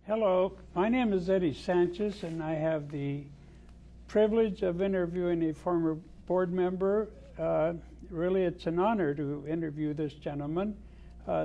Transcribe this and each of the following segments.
Hello, my name is Eddie Sanchez, and I have the privilege of interviewing a former board member. Really, it's an honor to interview this gentleman,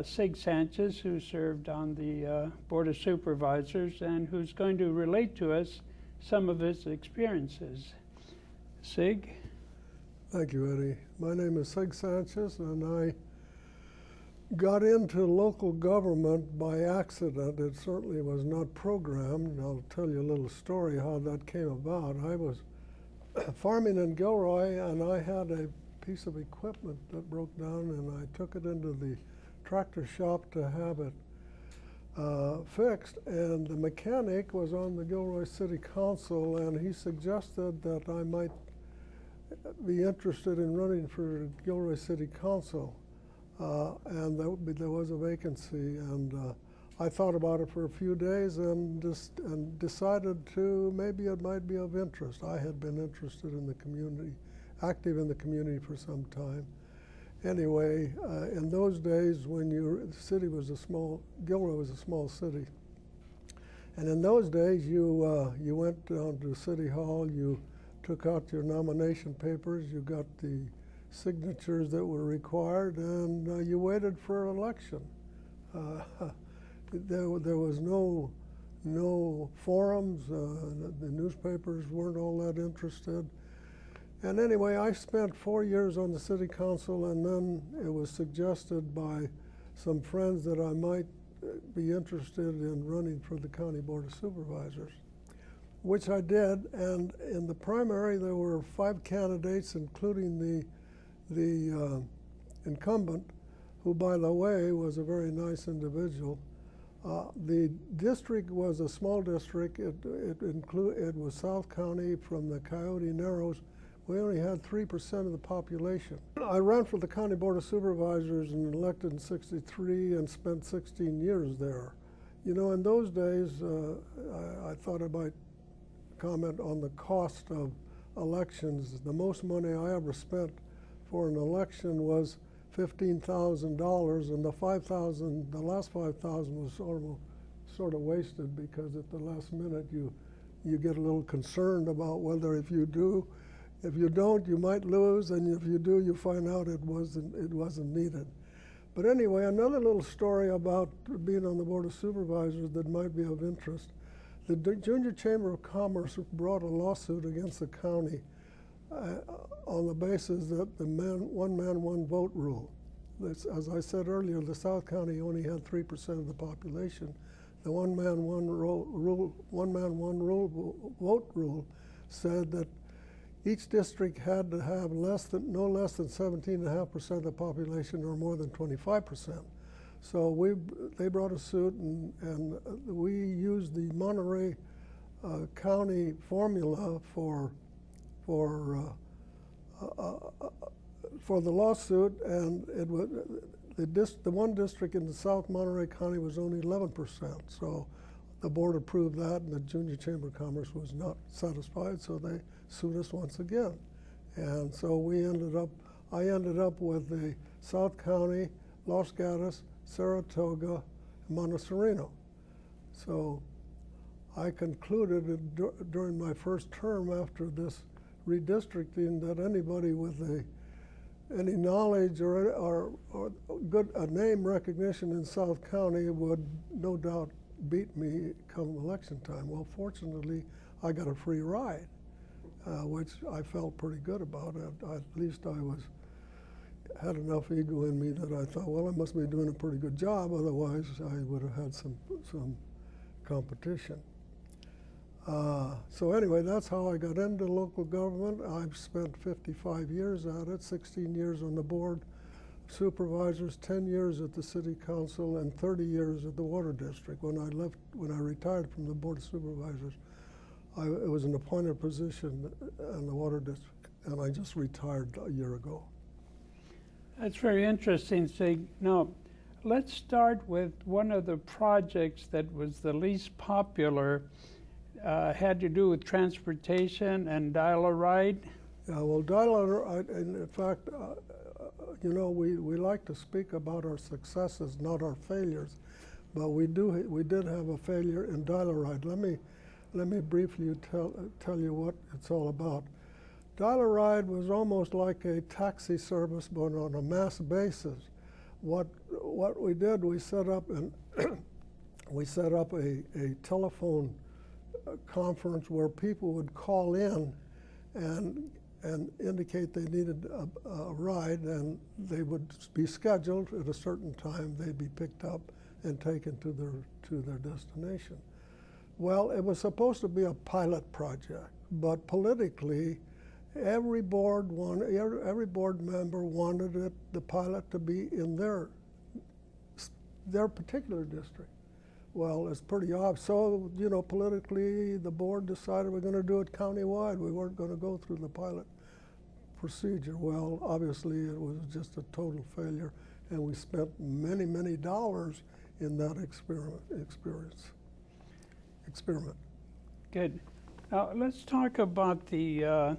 Sig Sanchez, who served on the Board of Supervisors and who's going to relate to us some of his experiences. Sig? Thank you, Eddie. My name is Sig Sanchez, and I got into local government by accident. It certainly was not programmed. I'll tell you a little story how that came about. I was farming in Gilroy, and I had a piece of equipment that broke down, and I took it into the tractor shop to have it fixed. And the mechanic was on the Gilroy City Council, and he suggested that I might be interested in running for Gilroy City Council. And there was a vacancy, and I thought about it for a few days and decided to maybe it might be of interest. I had been interested in the community, active in the community for some time. Anyway, in those days when the city was Gilroy was a small city, and in those days you went down to City Hall, you took out your nomination papers, you got the signatures that were required, and you waited for election. There was no forums. The newspapers weren't all that interested. And anyway, I spent 4 years on the city council, and then it was suggested by some friends that I might be interested in running for the County Board of Supervisors, which I did. And in the primary, there were 5 candidates, including the incumbent, who, by the way, was a very nice individual. The district was a small district. It was South County from the Coyote Narrows. We only had 3% of the population. I ran for the County Board of Supervisors and elected in '63 and spent 16 years there. You know, in those days, I thought I might comment on the cost of elections. The most money I ever spent for an election was $15,000, and the last $5,000 was sort of wasted, because at the last minute you get a little concerned about whether if you don't, you might lose, and if you do, you find out it wasn't needed. But anyway, another little story about being on the Board of Supervisors that might be of interest. The Junior Chamber of Commerce brought a lawsuit against the county on the basis that the one man, one vote rule. As I said earlier, the South County only had 3% of the population. The one man, one vote rule said that each district had to have no less than 17.5% of the population, or more than 25%. So they brought a suit, and we used the Monterey County formula for the lawsuit, and the one district in the South Monterey County was only 11%. So the board approved that, and the Junior Chamber of Commerce was not satisfied, so they sued us once again. And so I ended up with the South County, Los Gatos, Saratoga, and Montserrat. So I concluded during my first term after this redistricting that anybody with any knowledge or good name recognition in South County would no doubt beat me come election time. Well, fortunately, I got a free ride, which I felt pretty good about. At least I had enough ego in me that I thought, well, I must be doing a pretty good job, otherwise I would have had some competition. So anyway, that's how I got into local government. I've spent 55 years at it, 16 years on the board of supervisors, 10 years at the city council, and 30 years at the water district. When I retired from the board of supervisors, it was an appointed position in the water district, and I just retired a year ago. That's very interesting, Sig. Now, let's start with one of the projects that was the least popular. Had to do with transportation and dial-a-ride. Yeah, well, dial-a-ride, in fact, you know, we like to speak about our successes, not our failures. but we did have a failure in dial-a-ride. Let me briefly tell you what it's all about. Dial-a-ride was almost like a taxi service, but on a mass basis. What we did, we set up a telephone conference where people would call in and indicate they needed a ride, and they would be scheduled at a certain time. They'd be picked up and taken to their destination. Well, it was supposed to be a pilot project, but politically, every board member wanted the pilot to be in their particular district. Well, it's pretty obvious. So, you know, politically, the board decided we're going to do it countywide. We weren't going to go through the pilot procedure. Well, obviously, it was just a total failure, and we spent many, many dollars in that experiment. Good. Now, let's talk about the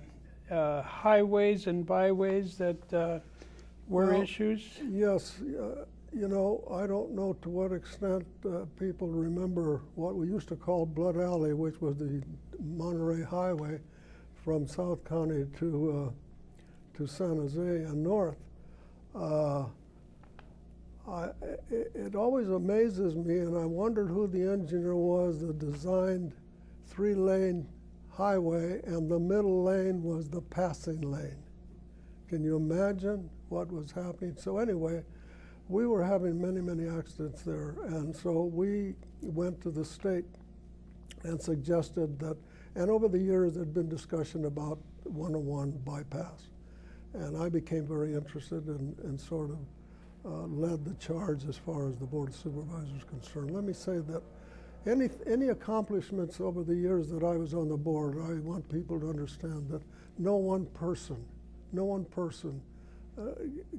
highways and byways that were issues. Yes. You know, I don't know to what extent people remember what we used to call Blood Alley, which was the Monterey Highway from South County to San Jose and north. It always amazes me, and I wondered who the engineer was that designed 3-lane highway, and the middle lane was the passing lane. Can you imagine what was happening? So anyway, we were having many, many accidents there, and so we went to the state and suggested that, and over the years there'd been discussion about 101 bypass, and I became very interested and sort of led the charge as far as the Board of Supervisors is concerned. Let me say that any accomplishments over the years that I was on the board, I want people to understand that no one person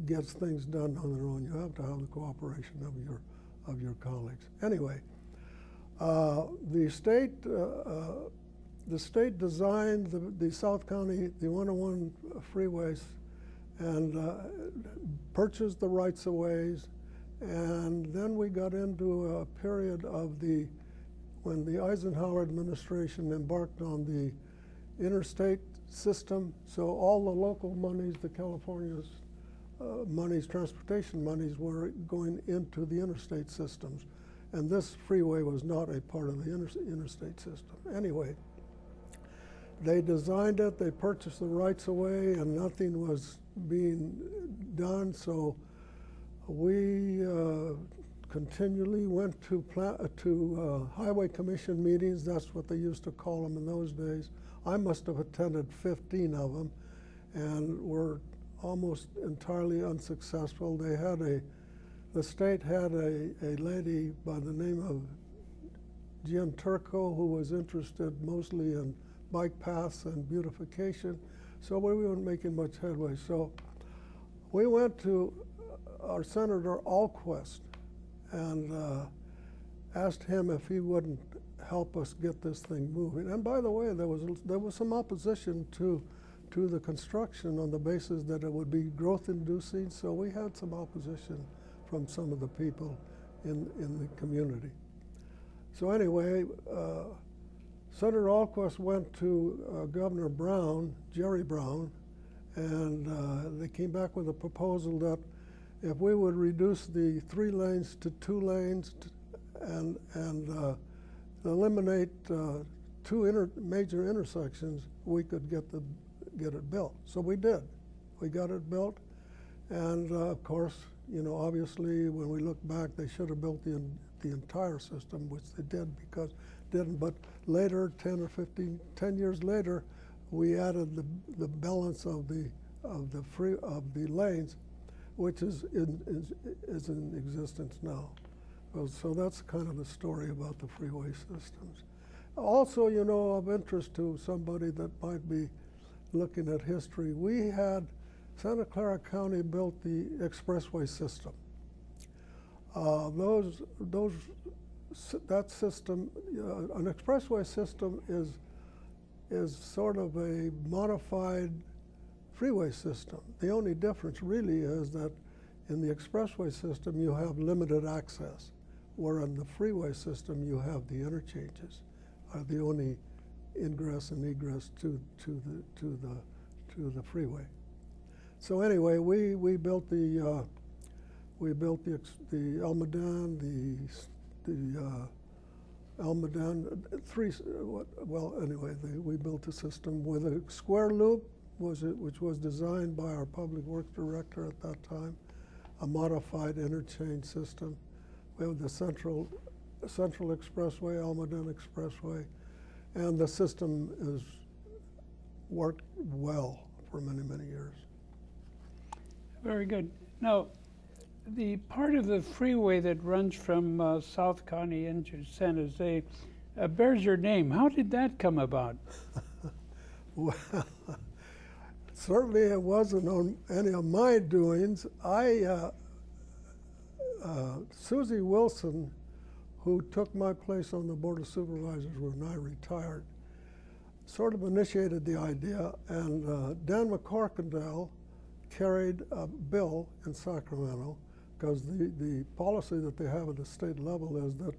gets things done on their own. You have to have the cooperation of your colleagues. Anyway, the state designed the South County, the 101 freeways, and purchased the rights of ways, and then we got into a period of when the Eisenhower administration embarked on the interstate system. So all the local monies, the California's monies, transportation monies, were going into the interstate systems. And this freeway was not a part of the interstate system. Anyway, they designed it, they purchased the rights of way, and nothing was being done. So we continually went to highway commission meetings. That's what they used to call them in those days. I must have attended 15 of them, and were almost entirely unsuccessful. The state had a lady by the name of Gian Turco who was interested mostly in bike paths and beautification, so we weren't making much headway. So we went to our Senator Alquist and asked him if he wouldn't help us get this thing moving. And by the way, there was some opposition to the construction on the basis that it would be growth inducing, so we had some opposition from some of the people in the community. So anyway, Senator Alquist went to Governor Brown, Jerry Brown, and they came back with a proposal that if we would reduce the 3 lanes to 2 lanes and eliminate 2 major intersections, we could get it built. So we did. We got it built, and of course, you know, obviously, when we look back, they should have built the entire system, which they didn't. But later, 10 years later, we added the balance of the lanes, which is in existence now. So that's kind of the story about the freeway systems. Also, you know, of interest to somebody that might be looking at history, we had Santa Clara County built the expressway system. That system, an expressway system is sort of a modified freeway system. The only difference really is that in the expressway system you have limited access, where on the freeway system you have the interchanges, are the only ingress and egress to the freeway. So anyway, we built the Almaden, the Almaden, we built a system with a square loop, which was designed by our public works director at that time, a modified interchange system. We have the Central Expressway, Almaden Expressway, and the system has worked well for many, many years. Very good. Now, the part of the freeway that runs from South County into San Jose bears your name. How did that come about? Well, certainly it wasn't on any of my doings. Susie Wilson, who took my place on the Board of Supervisors when I retired, sort of initiated the idea, and Dan McCorkindale carried a bill in Sacramento, because the policy that they have at the state level is that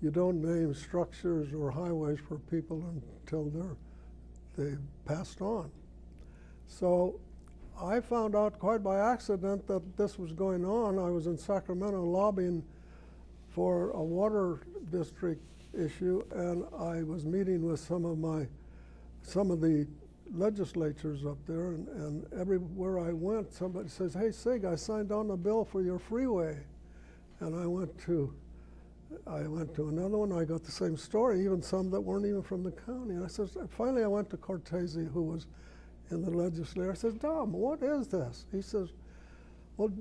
you don't name structures or highways for people until they've passed on. So I found out quite by accident that this was going on. I was in Sacramento lobbying for a water district issue, and I was meeting with some of the legislatures up there, and everywhere I went, somebody says, "Hey, Sig, I signed on the bill for your freeway." And I went to another one. I got the same story, even some that weren't even from the county. And I said, finally I went to Cortese, who was in the legislature. I said, "Dom, what is this?" He says, "Well,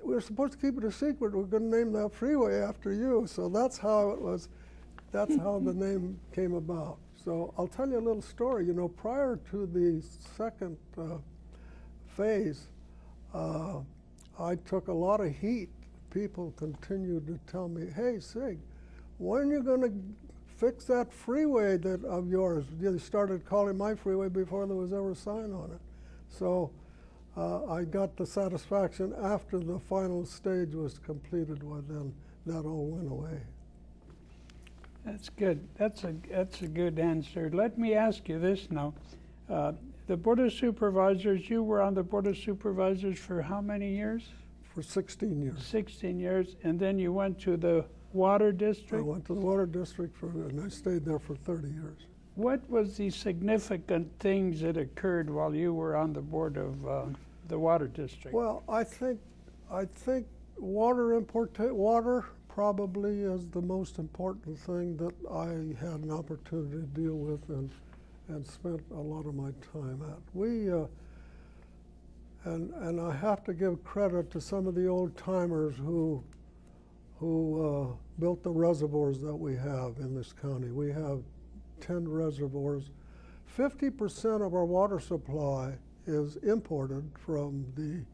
we're supposed to keep it a secret. We're going to name that freeway after you." So that's how it was. That's how the name came about. So I'll tell you a little story. You know, prior to the second phase, I took a lot of heat. People continued to tell me, "Hey, Sig, when are you going to fix that freeway of yours?" They started calling my freeway before there was ever a sign on it. So I got the satisfaction after the final stage was completed. Well, then that all went away. That's good. That's a good answer. Let me ask you this now. The Board of Supervisors, you were on the Board of Supervisors for how many years? For 16 years. 16 years, and then you went to the Water District? I went to the Water District, and I stayed there for 30 years. What was the significant things that occurred while you were on the board of the Water District? Well, I think water probably is the most important thing that I had an opportunity to deal with and spent a lot of my time at. And I have to give credit to some of the old timers who built the reservoirs that we have in this county. We have 10 reservoirs. 50% of our water supply is imported from the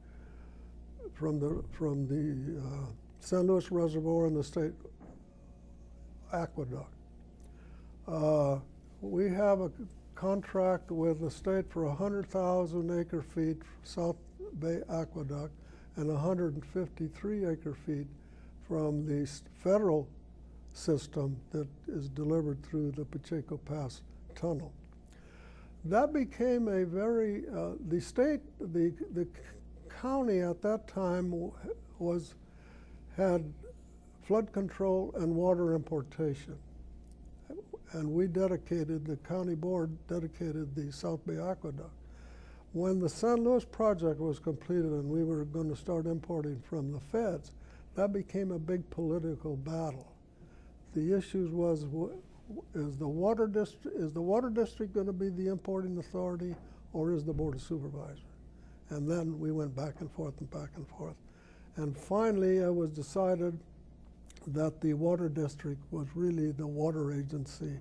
San Luis Reservoir and the state aqueduct. We have a contract with the state for 100,000 acre feet South Bay Aqueduct and 153 acre feet from the federal system that is delivered through the Pacheco Pass tunnel. That became a very, the county at that time had flood control and water importation. And the county board dedicated the South Bay Aqueduct. When the San Luis project was completed and we were going to start importing from the feds, that became a big political battle. The issues was, is the water district going to be the importing authority, or is the Board of Supervisors? And then we went back and forth and back and forth. And finally it was decided that the water district was really the water agency,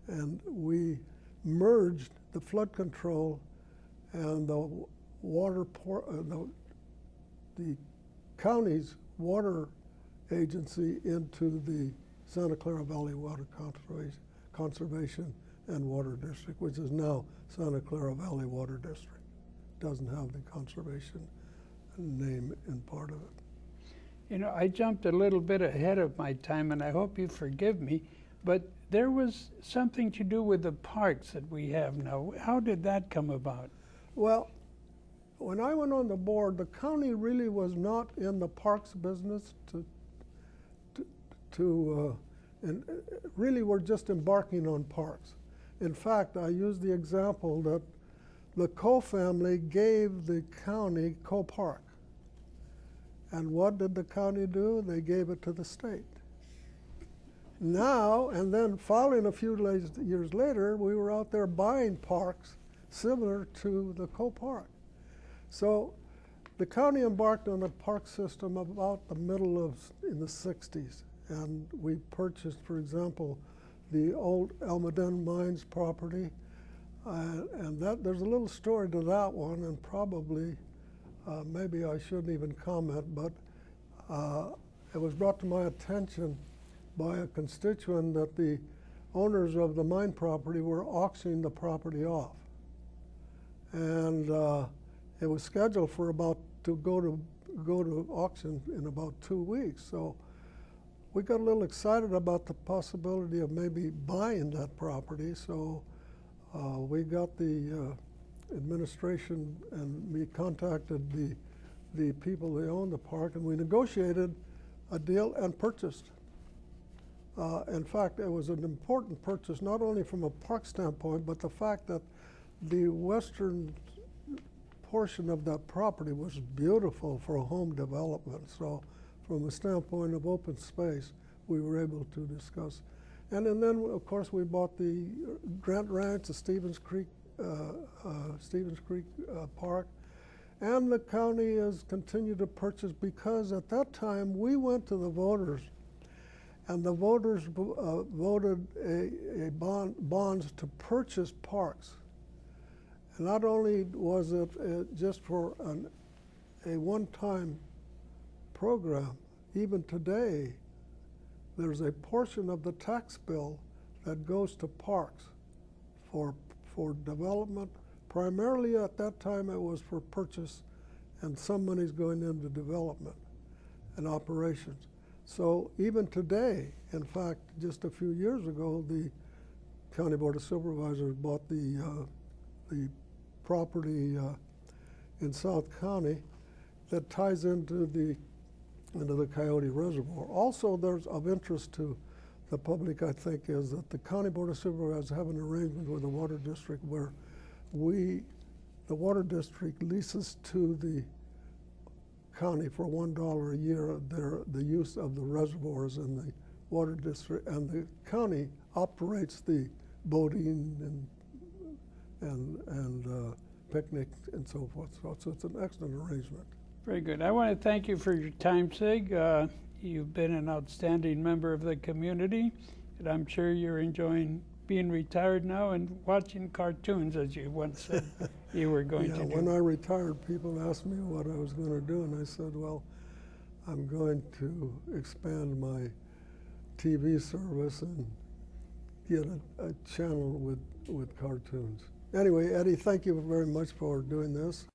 and we merged the flood control and the county's water agency into the Santa Clara Valley Water Conservation and Water District, which is now Santa Clara Valley Water District. Doesn't have the conservation name in part of it. You know, I jumped a little bit ahead of my time, and I hope you forgive me, but there was something to do with the parks that we have now. How did that come about? Well, when I went on the board, the county really was not in the parks business and really we're just embarking on parks. In fact, I use the example that the Coe family gave the county Coe Park. And what did the county do? They gave it to the state. Now, and then following a few years later, we were out there buying parks similar to the Coe Park. So the county embarked on a park system about the middle of, in the 60s. And we purchased, for example, the old Almaden Mines property. And there's a little story to that one, and probably maybe I shouldn't even comment, but it was brought to my attention by a constituent that the owners of the mine property were auctioning the property off. And it was scheduled for to go to auction in about 2 weeks. So we got a little excited about the possibility of maybe buying that property. So we got the administration, and we contacted the people that owned the park, and we negotiated a deal and purchased. In fact, it was an important purchase, not only from a park standpoint, but the fact that the western portion of that property was beautiful for a home development. So from a standpoint of open space, we were able to discuss. And then, of course, we bought the Grant Ranch, the Stevens Creek Park, and the county has continued to purchase, because at that time we went to the voters, and the voters voted bonds to purchase parks. And not only was it just for a one-time program, even today there's a portion of the tax bill that goes to parks for development. Primarily at that time it was for purchase, and some money's going into development and operations. So even today, in fact, just a few years ago, the County Board of Supervisors bought the property in South County that ties into the Coyote Reservoir. Also, there's of interest to the public, I think, is that the County Board of Supervisors have an arrangement with the Water District where the Water District leases to the county for $1 a year the use of the reservoirs in the Water District, and the county operates the boating and picnic and so forth. So it's an excellent arrangement. Very good. I want to thank you for your time, Sig. You've been an outstanding member of the community, and I'm sure you're enjoying being retired now and watching cartoons, as you once said you were going to do. When I retired, people asked me what I was going to do, and I said, well, I'm going to expand my TV service and get a channel with cartoons. Anyway, Eddie, thank you very much for doing this.